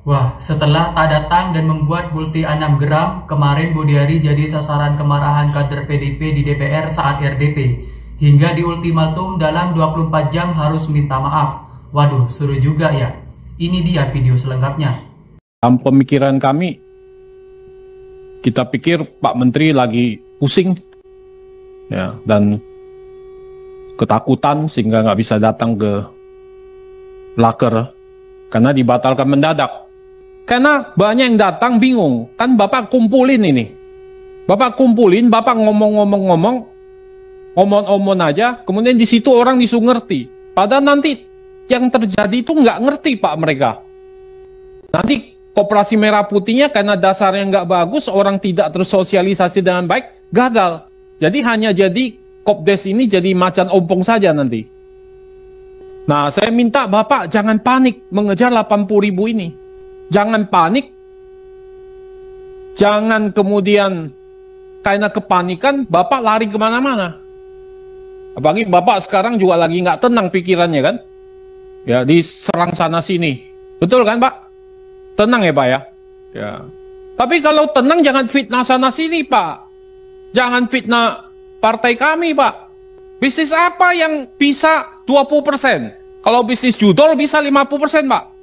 Wah, setelah tak datang dan membuat multi 6 gram, kemarin Budiari jadi sasaran kemarahan kader PDIP di DPR saat RDP. Hingga di ultimatum dalam 24 jam harus minta maaf. Waduh, seru juga ya. Ini dia video selengkapnya. Dalam pemikiran kami, kita pikir Pak Menteri lagi pusing ya, dan ketakutan sehingga nggak bisa datang ke Laker karena dibatalkan mendadak. Karena banyak yang datang bingung, kan Bapak kumpulin ini. Bapak kumpulin, Bapak ngomong aja, kemudian di situ orang disuruh ngerti. Padahal nanti yang terjadi itu nggak ngerti Pak mereka. Nanti Koperasi Merah Putihnya karena dasarnya nggak bagus, orang tidak tersosialisasi dengan baik, gagal. Jadi hanya jadi Kopdes ini jadi macan ompong saja nanti. Nah, saya minta Bapak jangan panik mengejar 80.000 ini. Jangan panik. Jangan kemudian karena kepanikan Bapak lari kemana-mana. Apalagi Bapak sekarang juga lagi nggak tenang pikirannya kan. Ya, diserang sana sini. Betul kan Pak? Tenang ya Pak ya. Ya. Tapi kalau tenang jangan fitnah sana sini Pak. Jangan fitnah partai kami Pak. Bisnis apa yang bisa 20%? Kalau bisnis judol bisa 50% Pak.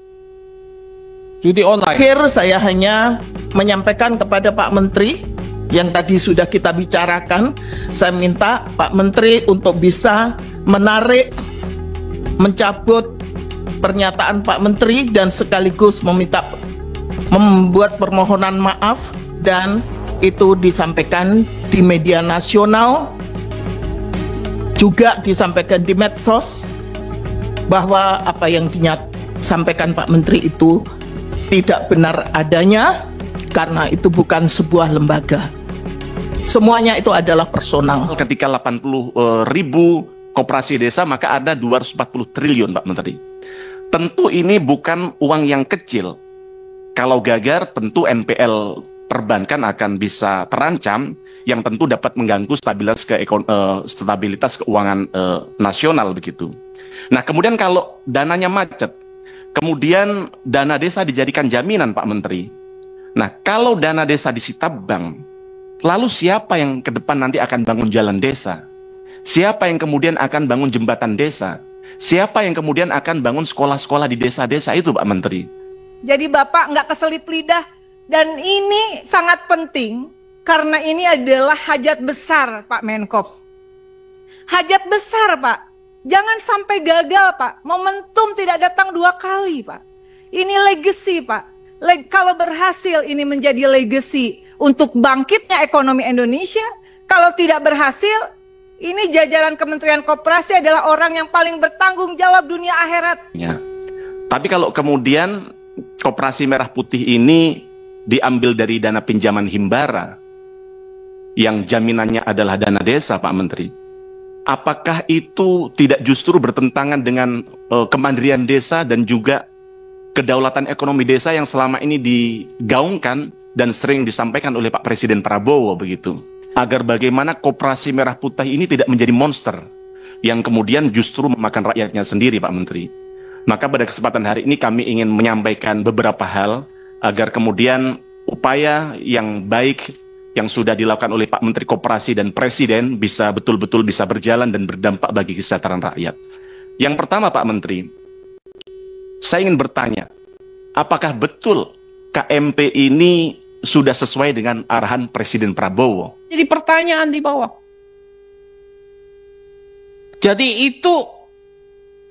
Judi online. Akhir saya hanya menyampaikan kepada Pak Menteri yang tadi sudah kita bicarakan. Saya minta Pak Menteri untuk bisa mencabut pernyataan Pak Menteri dan sekaligus membuat permohonan maaf dan itu disampaikan di media nasional, juga disampaikan di medsos bahwa apa yang disampaikan Pak Menteri itu tidak benar adanya karena itu bukan sebuah lembaga. Semuanya itu adalah personal. Ketika 80.000 koperasi desa maka ada 240 triliun Pak Menteri. Tentu ini bukan uang yang kecil. Kalau gagal tentu NPL perbankan akan bisa terancam yang tentu dapat mengganggu stabilitas keuangan nasional begitu. Nah kemudian kalau dananya macet, kemudian dana desa dijadikan jaminan Pak Menteri. Nah kalau dana desa disita bank, lalu siapa yang ke depan nanti akan bangun jalan desa? Siapa yang kemudian akan bangun jembatan desa? Siapa yang kemudian akan bangun sekolah-sekolah di desa-desa itu Pak Menteri? Jadi Bapak nggak keselip lidah. Dan ini sangat penting karena ini adalah hajat besar Pak Menkop. Hajat besar Pak. Jangan sampai gagal Pak. Momentum tidak datang 2 kali Pak. Ini legacy Pak. Kalau berhasil ini menjadi legacy untuk bangkitnya ekonomi Indonesia. Kalau tidak berhasil, ini jajaran Kementerian Koperasi adalah orang yang paling bertanggung jawab dunia akhirat. Ya. Tapi kalau kemudian Koperasi Merah Putih ini diambil dari dana pinjaman Himbara, yang jaminannya adalah dana desa Pak Menteri, apakah itu tidak justru bertentangan dengan kemandirian desa dan juga kedaulatan ekonomi desa yang selama ini digaungkan dan sering disampaikan oleh Pak Presiden Prabowo begitu? Agar bagaimana Koperasi Merah Putih ini tidak menjadi monster yang kemudian justru memakan rakyatnya sendiri Pak Menteri. Maka pada kesempatan hari ini kami ingin menyampaikan beberapa hal agar kemudian upaya yang baik yang sudah dilakukan oleh Pak Menteri Koperasi dan Presiden bisa betul-betul bisa berjalan dan berdampak bagi kesejahteraan rakyat. Yang pertama Pak Menteri, saya ingin bertanya, apakah betul KMP ini sudah sesuai dengan arahan Presiden Prabowo? Jadi pertanyaan di bawah. Jadi itu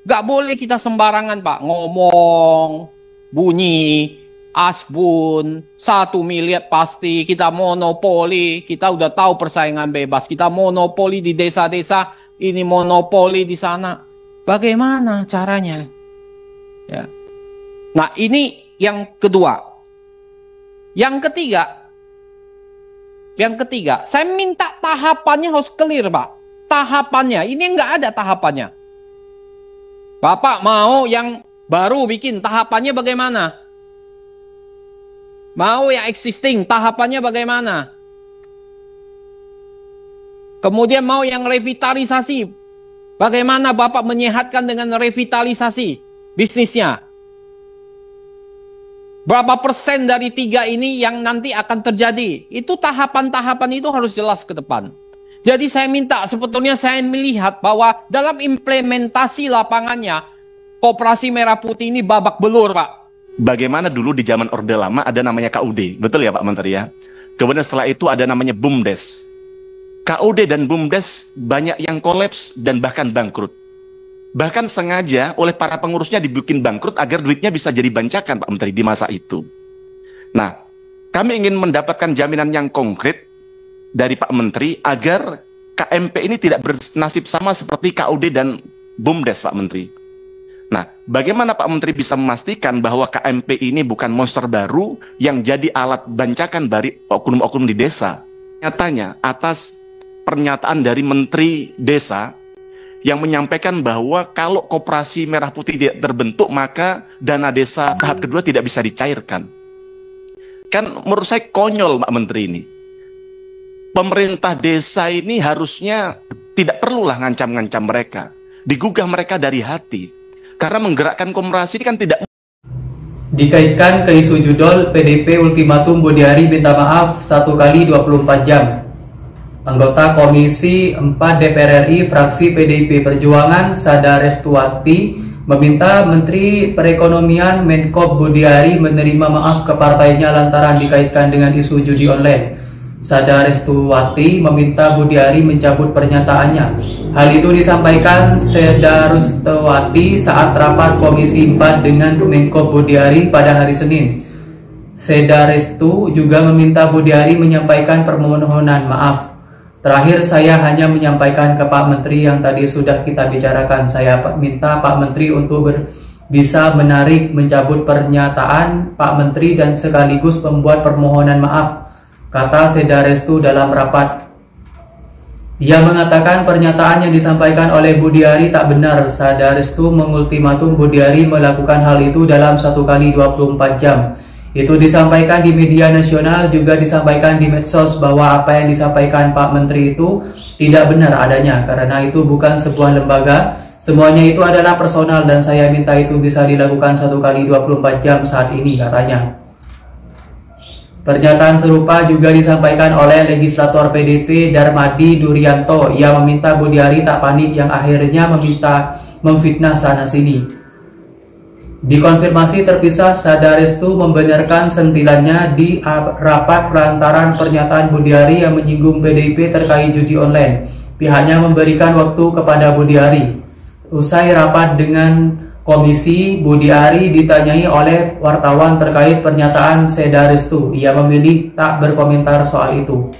gak boleh kita sembarangan Pak ngomong, bunyi, asbun, 1 miliar pasti, kita monopoli, kita udah tahu persaingan bebas, kita monopoli di desa-desa, ini monopoli di sana. Bagaimana caranya? Ya. Nah ini yang kedua. Yang ketiga, saya minta tahapannya harus clear Pak. Tahapannya, ini nggak ada tahapannya. Bapak mau yang baru bikin, tahapannya bagaimana? Mau yang existing, tahapannya bagaimana? Kemudian mau yang revitalisasi, bagaimana Bapak menyehatkan dengan revitalisasi bisnisnya? Berapa persen dari 3 ini yang nanti akan terjadi? Itu tahapan-tahapan itu harus jelas ke depan. Jadi saya minta, sebetulnya saya melihat bahwa dalam implementasi lapangannya, Koperasi Merah Putih ini babak belur, Pak. Bagaimana dulu di zaman Orde Lama ada namanya KUD, betul ya Pak Menteri ya? Kemudian setelah itu ada namanya BUMDes. KUD dan BUMDes banyak yang kolaps dan bahkan bangkrut. Bahkan sengaja oleh para pengurusnya dibikin bangkrut agar duitnya bisa jadi bancakan Pak Menteri di masa itu. Nah, kami ingin mendapatkan jaminan yang konkret dari Pak Menteri agar KMP ini tidak bernasib sama seperti KUD dan BUMDes Pak Menteri. Nah, bagaimana Pak Menteri bisa memastikan bahwa KMP ini bukan monster baru yang jadi alat bancakan dari oknum-oknum di desa? Nyatanya, atas pernyataan dari Menteri Desa yang menyampaikan bahwa kalau Koperasi Merah Putih tidak terbentuk, maka dana desa tahap kedua tidak bisa dicairkan. Kan menurut saya konyol Pak Menteri ini. Pemerintah desa ini harusnya tidak perlulah ngancam-ngancam mereka. Digugah mereka dari hati. Karena menggerakkan Koperasi ini kan tidak. Dikaitkan ke isu judul PDP ultimatum Budiari minta maaf 1 kali 24 jam. Anggota Komisi 4 DPR RI fraksi PDIP Perjuangan Sada Restuati meminta Menteri Perekonomian Menkop Budiari menerima maaf ke partainya lantaran dikaitkan dengan isu judi online. Sada Restuati meminta Budiari mencabut pernyataannya. Hal itu disampaikan Sada Restuati saat rapat Komisi 4 dengan Menkop Budiari pada hari Senin. Sada Restu juga meminta Budiari menyampaikan permohonan maaf. Terakhir, saya hanya menyampaikan ke Pak Menteri yang tadi sudah kita bicarakan. Saya minta Pak Menteri untuk bisa mencabut pernyataan Pak Menteri dan sekaligus membuat permohonan maaf, kata Seda Restu dalam rapat. Ia mengatakan pernyataan yang disampaikan oleh Budiari tak benar. Seda Restu mengultimatum Budiari melakukan hal itu dalam 1 kali 24 jam. Itu disampaikan di media nasional, juga disampaikan di medsos bahwa apa yang disampaikan Pak Menteri itu tidak benar adanya, karena itu bukan sebuah lembaga, semuanya itu adalah personal dan saya minta itu bisa dilakukan 1 kali 24 jam saat ini, katanya. Pernyataan serupa juga disampaikan oleh legislator PDP Darmadi Duryanto. Ia meminta Budiari tak panik yang akhirnya memfitnah sana-sini. Dikonfirmasi terpisah, Sada Restu membenarkan sentilannya di rapat lantaran pernyataan Budiari yang menyinggung PDIP terkait judi online. Pihaknya memberikan waktu kepada Budiari. Usai rapat dengan komisi, Budiari ditanyai oleh wartawan terkait pernyataan Sada Restu. Ia memilih tak berkomentar soal itu.